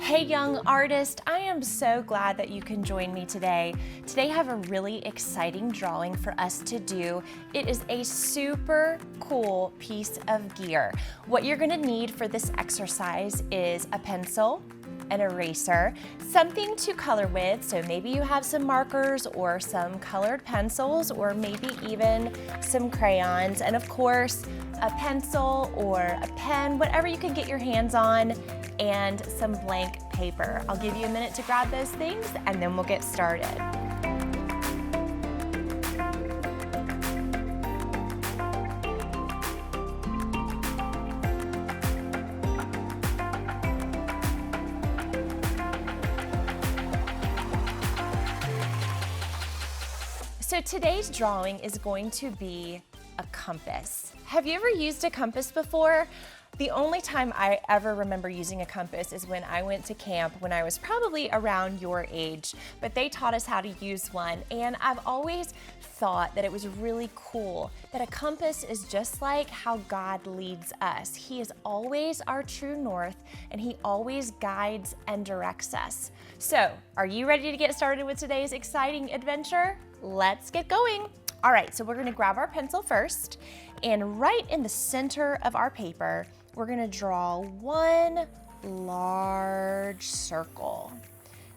Hey young artist, I am so glad that you can join me today. Today I have a really exciting drawing for us to do. It is a super cool piece of gear. What you're gonna need for this exercise is a pencil, an eraser, something to color with, so maybe you have some markers or some colored pencils or maybe even some crayons, and of course a pencil or a pen, whatever you can get your hands on, and some blank paper. I'll give you a minute to grab those things and then we'll get started. So today's drawing is going to be a compass. Have you ever used a compass before? The only time I ever remember using a compass is when I went to camp when I was probably around your age, but they taught us how to use one, and I've always thought that it was really cool that a compass is just like how God leads us. He is always our true north, and He always guides and directs us. So, are you ready to get started with today's exciting adventure? Let's get going. All right, so we're gonna grab our pencil first, and right in the center of our paper, we're gonna draw one large circle.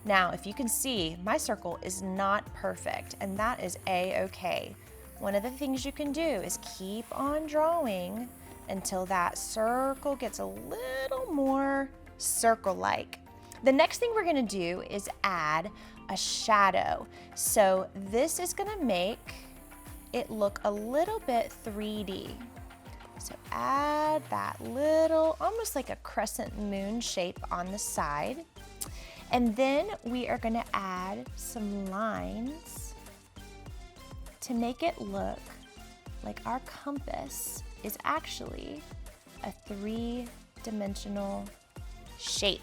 Now, if you can see, my circle is not perfect, and that is a-okay. One of the things you can do is keep on drawing until that circle gets a little more circle-like. The next thing we're gonna do is add a shadow. So this is gonna make it look a little bit 3D. So add that little, almost like a crescent moon shape on the side. And then we are gonna add some lines to make it look like our compass is actually a 3-dimensional shape.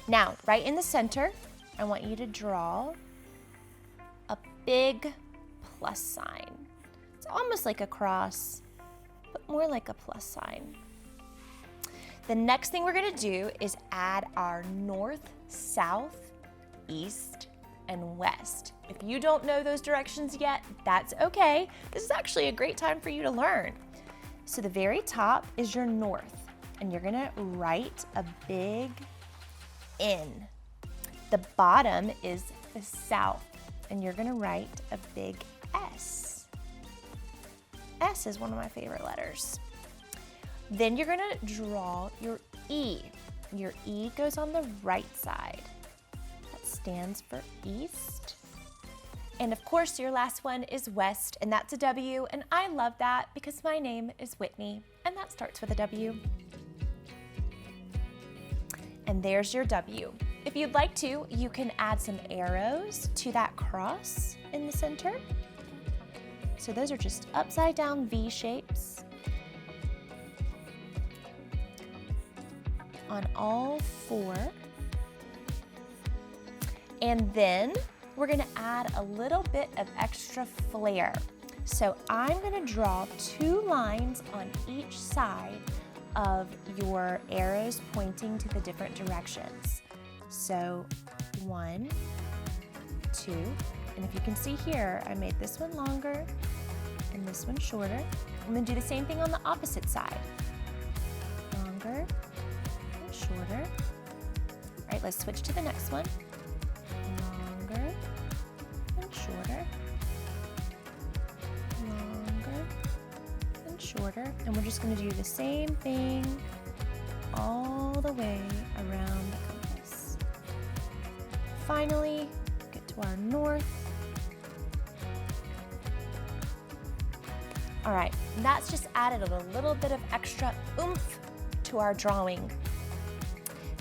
Now, right in the center, I want you to draw a big plus sign. It's almost like a cross, but more like a plus sign. The next thing we're gonna do is add our north, south, east, and west. If you don't know those directions yet, that's okay. This is actually a great time for you to learn. So the very top is your north, and you're gonna write a big N. The bottom is the south, and you're gonna write a big S. S is one of my favorite letters. Then you're gonna draw your E. Your E goes on the right side. That stands for east. And of course, your last one is west, and that's a W, and I love that because my name is Whitney, and that starts with a W. And there's your W. If you'd like to, you can add some arrows to that cross in the center. So those are just upside down V shapes on all 4. And then we're gonna add a little bit of extra flair. So I'm gonna draw 2 lines on each side of your arrows pointing to the different directions. So 1, 2, and if you can see here, I made this one longer and this one shorter. I'm gonna do the same thing on the opposite side. Longer and shorter. All right, let's switch to the next one. Longer and shorter. Longer and shorter. And we're just gonna do the same thing all the way around the compass. Finally, get to our north. All right, that's just added a little bit of extra oomph to our drawing.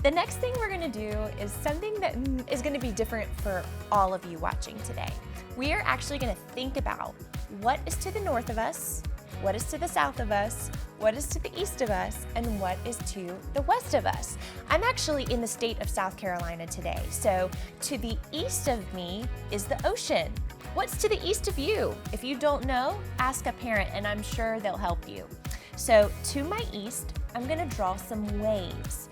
The next thing we're gonna do is something that is gonna be different for all of you watching today. We are actually gonna think about what is to the north of us, what is to the south of us, what is to the east of us, and what is to the west of us. I'm actually in the state of South Carolina today, so to the east of me is the ocean. What's to the east of you? If you don't know, ask a parent and I'm sure they'll help you. So to my east, I'm gonna draw some waves.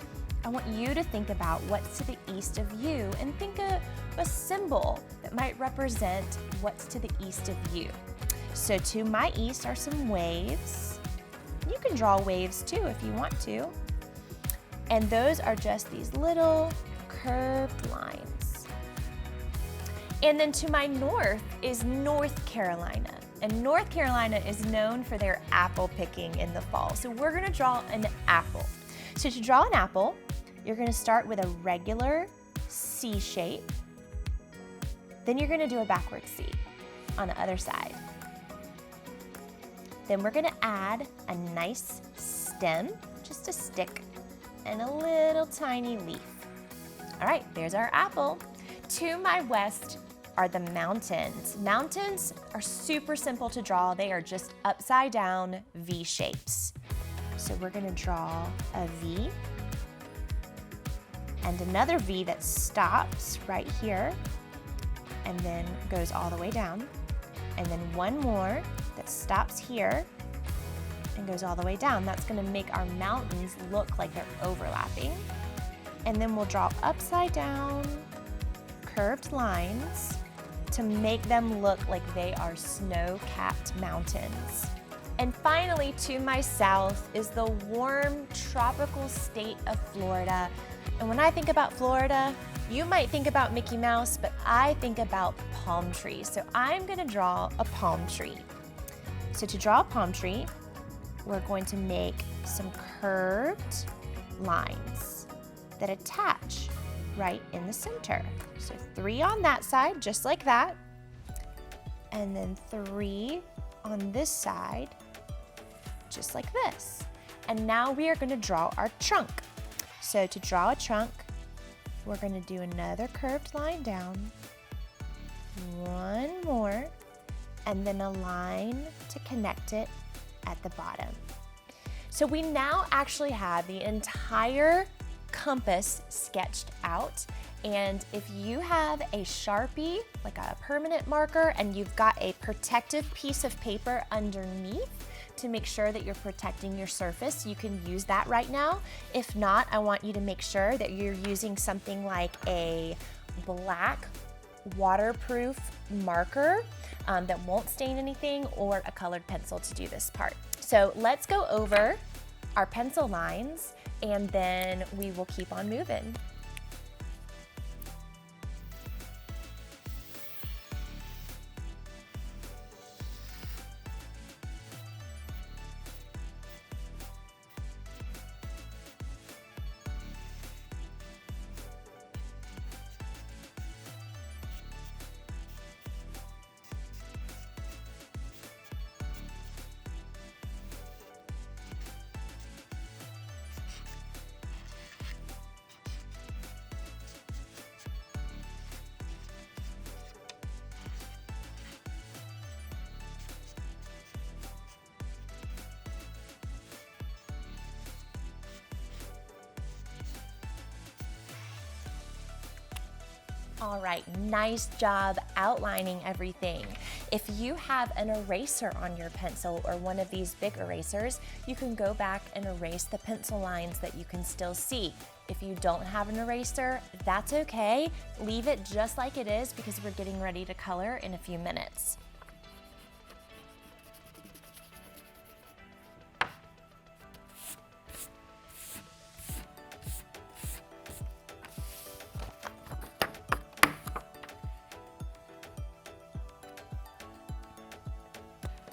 I want you to think about what's to the east of you and think of a symbol that might represent what's to the east of you. So to my east are some waves. You can draw waves too if you want to. And those are just these little curved lines. And then to my north is North Carolina. And North Carolina is known for their apple picking in the fall. So we're gonna draw an apple. So to draw an apple, you're gonna start with a regular C shape. Then you're gonna do a backward C on the other side. Then we're gonna add a nice stem, just a stick, and a little tiny leaf. All right, there's our apple. To my west are the mountains. Mountains are super simple to draw. They are just upside down V shapes. So we're gonna draw a V and another V that stops right here and then goes all the way down. And then one more that stops here and goes all the way down. That's gonna make our mountains look like they're overlapping. And then we'll draw upside down curved lines to make them look like they are snow-capped mountains. And finally, to my south is the warm tropical state of Florida. And when I think about Florida, you might think about Mickey Mouse, but I think about palm trees. So I'm gonna draw a palm tree. So to draw a palm tree, we're going to make some curved lines that attach right in the center. So 3 on that side, just like that. And then 3 on this side, just like this. And now we are gonna draw our trunk. So to draw a trunk, we're gonna do another curved line down, one more, and then a line to connect it at the bottom. So we now actually have the entire compass sketched out. And if you have a Sharpie, like a permanent marker, and you've got a protective piece of paper underneath to make sure that you're protecting your surface, you can use that right now. If not, I want you to make sure that you're using something like a black waterproof marker that won't stain anything, or a colored pencil to do this part. So let's go over our pencil lines and then we will keep on moving. All right, nice job outlining everything. If you have an eraser on your pencil or one of these big erasers, you can go back and erase the pencil lines that you can still see. If you don't have an eraser, that's okay. Leave it just like it is because we're getting ready to color in a few minutes.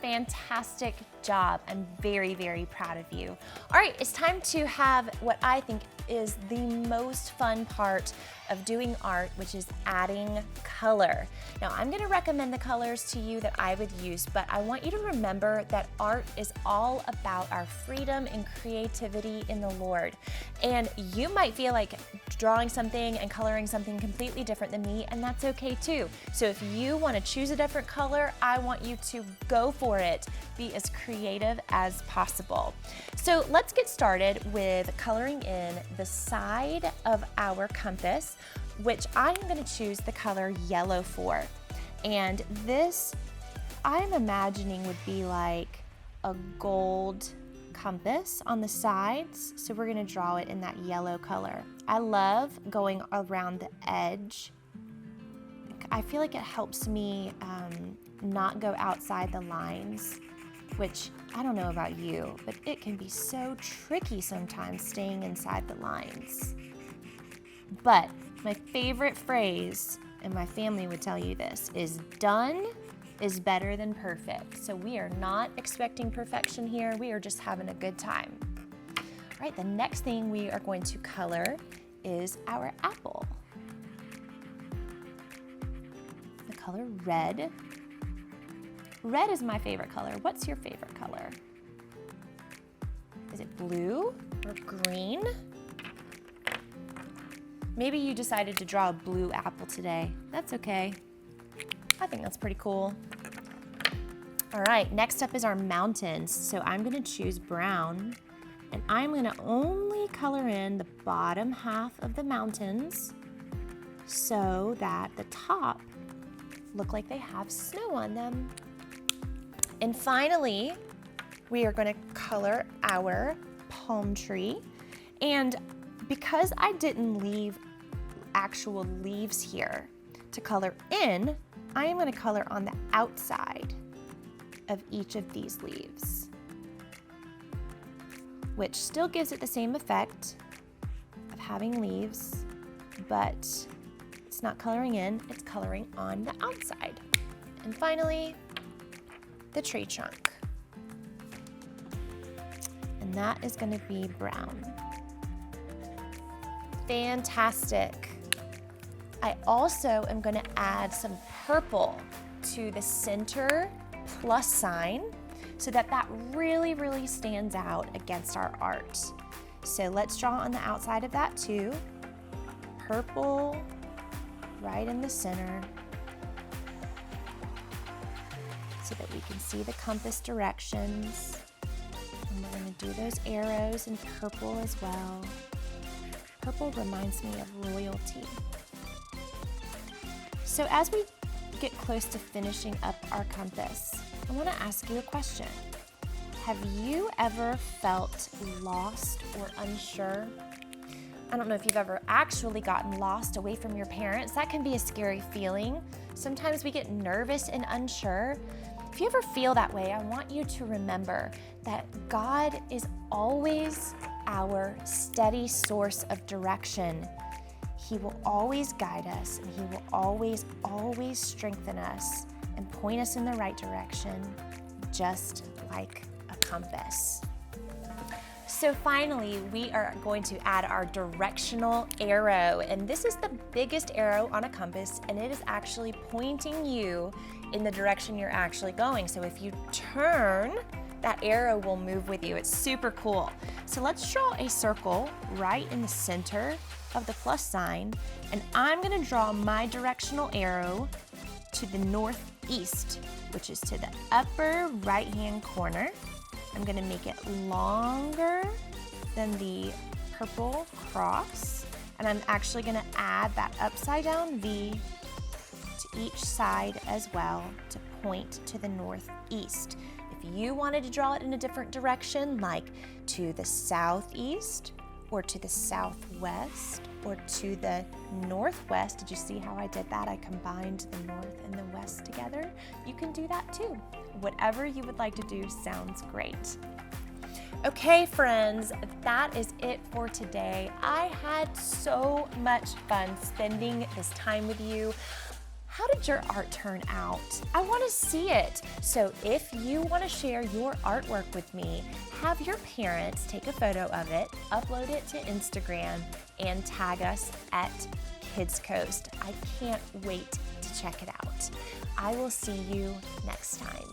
Fantastic job. I'm very, very proud of you. All right, it's time to have what I think is the most fun part of doing art, which is adding color. Now, I'm gonna recommend the colors to you that I would use, but I want you to remember that art is all about our freedom and creativity in the Lord. And you might feel like drawing something and coloring something completely different than me, and that's okay too. So if you wanna choose a different color, I want you to go for it. Be as creative as possible. So let's get started with coloring in the side of our compass, which I'm gonna choose the color yellow for. And this, I'm imagining, would be like a gold compass on the sides, so we're gonna draw it in that yellow color. I love going around the edge. I feel like it helps me not go outside the lines, which I don't know about you, but it can be so tricky sometimes staying inside the lines. But my favorite phrase, and my family would tell you this, is done is better than perfect. So we are not expecting perfection here. We are just having a good time. All right, the next thing we are going to color is our apple. The color red. Red is my favorite color. What's your favorite color? Is it blue or green? Maybe you decided to draw a blue apple today. That's okay. I think that's pretty cool. All right, next up is our mountains. So I'm gonna choose brown, and I'm gonna only color in the bottom half of the mountains so that the top look like they have snow on them. And finally, we are gonna color our palm tree. And because I didn't leave actual leaves here to color in, I am gonna color on the outside of each of these leaves, which still gives it the same effect of having leaves, but it's not coloring in, it's coloring on the outside. And finally, the tree trunk. And that is gonna be brown. Fantastic. I also am gonna add some purple to the center plus sign so that that really, really stands out against our art. So let's draw on the outside of that too. Purple right in the center so that we can see the compass directions. And we're gonna do those arrows in purple as well. Purple reminds me of royalty. So as we get close to finishing up our compass, I want to ask you a question. Have you ever felt lost or unsure? I don't know if you've ever actually gotten lost away from your parents. That can be a scary feeling. Sometimes we get nervous and unsure. If you ever feel that way, I want you to remember that God is always our steady source of direction. He will always guide us, and He will always, always strengthen us and point us in the right direction, just like a compass. So finally, we are going to add our directional arrow, and this is the biggest arrow on a compass, and it is actually pointing you in the direction you're actually going. So if you turn, that arrow will move with you. It's super cool. So let's draw a circle right in the center of the plus sign, and I'm gonna draw my directional arrow to the northeast, which is to the upper right-hand corner. I'm gonna make it longer than the purple cross, and I'm actually gonna add that upside down V to each side as well to point to the northeast. If you wanted to draw it in a different direction, like to the southeast, or to the southwest, or to the northwest. Did you see how I did that? I combined the north and the west together. You can do that too. Whatever you would like to do sounds great. Okay, friends, that is it for today. I had so much fun spending this time with you. How did your art turn out? I want to see it. So if you want to share your artwork with me, have your parents take a photo of it, upload it to Instagram, and tag us at Kidscoast. I can't wait to check it out. I will see you next time.